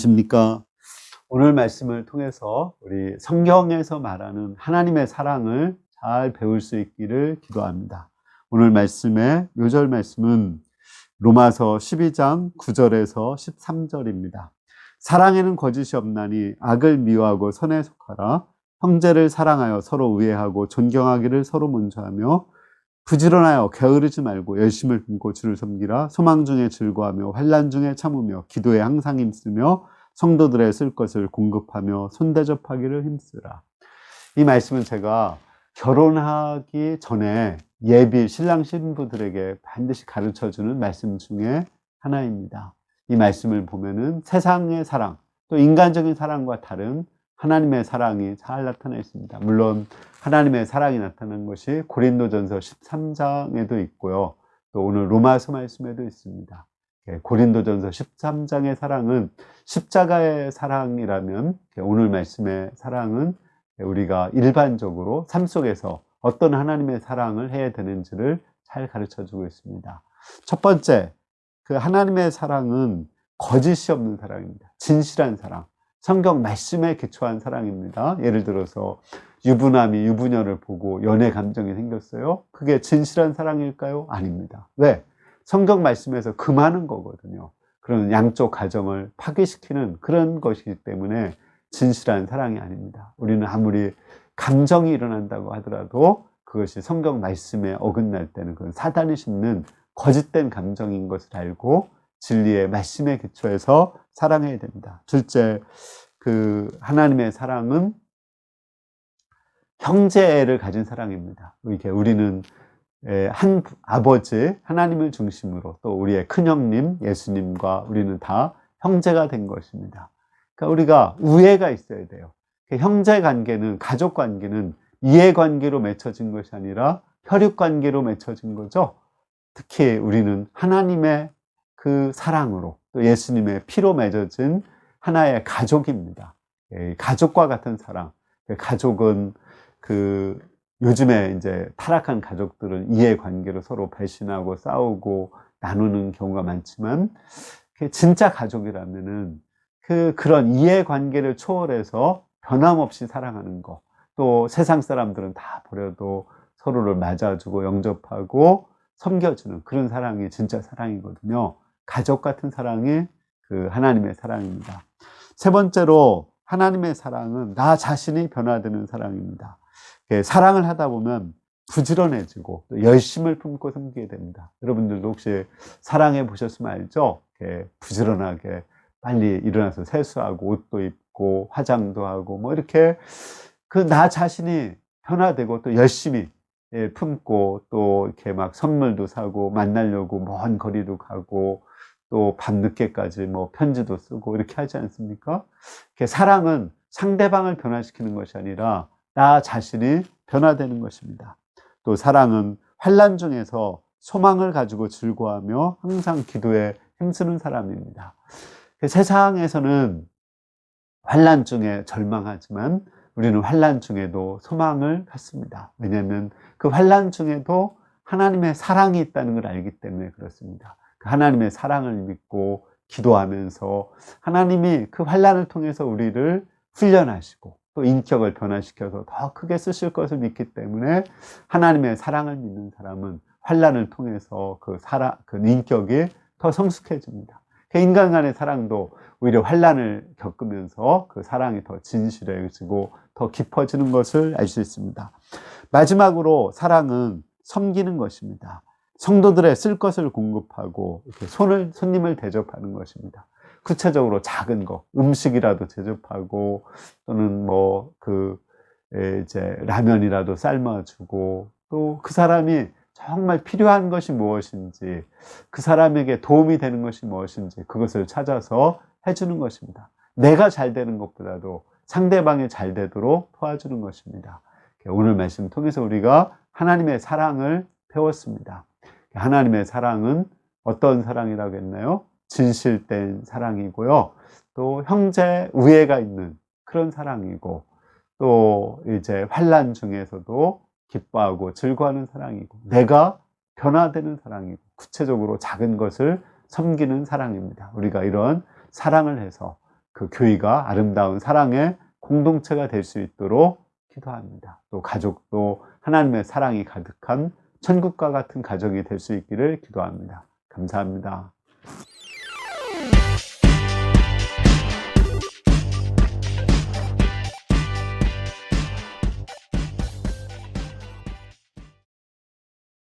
안녕하십니까. 오늘 말씀을 통해서 우리 성경에서 말하는 하나님의 사랑을 잘 배울 수 있기를 기도합니다. 오늘 말씀의 요절 말씀은 로마서 12장 9절에서 13절입니다. 사랑에는 거짓이 없나니 악을 미워하고 선에 속하라. 형제를 사랑하여 서로 우애하고 존경하기를 서로 먼저하며 부지런하여 게으르지 말고 열심을 품고 주를 섬기라. 소망 중에 즐거워하며 환난 중에 참으며 기도에 항상 힘쓰며 성도들의 쓸 것을 공급하며 손대접하기를 힘쓰라. 이 말씀은 제가 결혼하기 전에 예비 신랑 신부들에게 반드시 가르쳐주는 말씀 중에 하나입니다. 이 말씀을 보면은 세상의 사랑, 또 인간적인 사랑과 다른 하나님의 사랑이 잘 나타나 있습니다. 물론 하나님의 사랑이 나타난 것이 고린도전서 13장에도 있고요. 또 오늘 로마서 말씀에도 있습니다. 고린도전서 13장의 사랑은 십자가의 사랑이라면 오늘 말씀의 사랑은 우리가 일반적으로 삶 속에서 어떤 하나님의 사랑을 해야 되는지를 잘 가르쳐주고 있습니다. 첫 번째, 그 하나님의 사랑은 거짓이 없는 사랑입니다. 진실한 사랑. 성경 말씀에 기초한 사랑입니다. 예를 들어서 유부남이 유부녀를 보고 연애 감정이 생겼어요. 그게 진실한 사랑일까요? 아닙니다. 왜? 성경 말씀에서 금하는 거거든요. 그런 양쪽 가정을 파괴시키는 그런 것이기 때문에 진실한 사랑이 아닙니다. 우리는 아무리 감정이 일어난다고 하더라도 그것이 성경 말씀에 어긋날 때는 그건 사단이 심는 거짓된 감정인 것을 알고 진리의 말씀에 기초해서 사랑해야 됩니다. 둘째, 그 하나님의 사랑은 형제를 가진 사랑입니다. 이게 우리는 한 아버지 하나님을 중심으로 또 우리의 큰형님 예수님과 우리는 다 형제가 된 것입니다. 그러니까 우리가 우애가 있어야 돼요. 형제 관계는, 가족 관계는 이해관계로 맺혀진 것이 아니라 혈육관계로 맺혀진 거죠. 특히 우리는 하나님의 그 사랑으로 또 예수님의 피로 맺어진 하나의 가족입니다. 가족과 같은 사랑. 가족은 요즘에 이제 타락한 가족들은 이해관계로 서로 배신하고 싸우고 나누는 경우가 많지만 진짜 가족이라면은 그런 이해관계를 초월해서 변함없이 사랑하는 거. 또 세상 사람들은 다 버려도 서로를 맞아주고 영접하고 섬겨주는 그런 사랑이 진짜 사랑이거든요. 가족 같은 사랑이 그 하나님의 사랑입니다. 세 번째로 하나님의 사랑은 나 자신이 변화되는 사랑입니다. 사랑을 하다 보면 부지런해지고 또 열심을 품고 섬기게 됩니다. 여러분들도 혹시 사랑해 보셨으면 알죠? 부지런하게 빨리 일어나서 세수하고 옷도 입고 화장도 하고 뭐 이렇게 그 나 자신이 변화되고 또 열심히 품고 또 이렇게 막 선물도 사고 만나려고 먼 거리도 가고 또 밤늦게까지 뭐 편지도 쓰고 이렇게 하지 않습니까? 사랑은 상대방을 변화시키는 것이 아니라 나 자신이 변화되는 것입니다. 또 사랑은 환난 중에서 소망을 가지고 즐거워하며 항상 기도에 힘쓰는 사람입니다. 세상에서는 환난 중에 절망하지만 우리는 환난 중에도 소망을 갖습니다. 왜냐하면 그 환난 중에도 하나님의 사랑이 있다는 걸 알기 때문에 그렇습니다. 하나님의 사랑을 믿고 기도하면서 하나님이 그 환난을 통해서 우리를 훈련하시고 또 인격을 변화시켜서 더 크게 쓰실 것을 믿기 때문에 하나님의 사랑을 믿는 사람은 환난을 통해서 그 인격이 더 성숙해집니다. 인간 간의 사랑도 오히려 환난을 겪으면서 그 사랑이 더 진실해지고 더 깊어지는 것을 알 수 있습니다. 마지막으로 사랑은 섬기는 것입니다. 성도들의 쓸 것을 공급하고 이렇게 손님을 대접하는 것입니다. 구체적으로 작은 거, 음식이라도 대접하고 또는 이제 라면이라도 삶아주고 또 그 사람이 정말 필요한 것이 무엇인지 그 사람에게 도움이 되는 것이 무엇인지 그것을 찾아서 해주는 것입니다. 내가 잘 되는 것보다도 상대방이 잘 되도록 도와주는 것입니다. 오늘 말씀 통해서 우리가 하나님의 사랑을 배웠습니다. 하나님의 사랑은 어떤 사랑이라고 했나요? 진실된 사랑이고요. 또 형제 우애가 있는 그런 사랑이고 또 이제 환난 중에서도 기뻐하고 즐거워하는 사랑이고 내가 변화되는 사랑이고 구체적으로 작은 것을 섬기는 사랑입니다. 우리가 이런 사랑을 해서 그 교회가 아름다운 사랑의 공동체가 될 수 있도록 기도합니다. 또 가족도 하나님의 사랑이 가득한 천국과 같은 가정이 될 수 있기를 기도합니다. 감사합니다.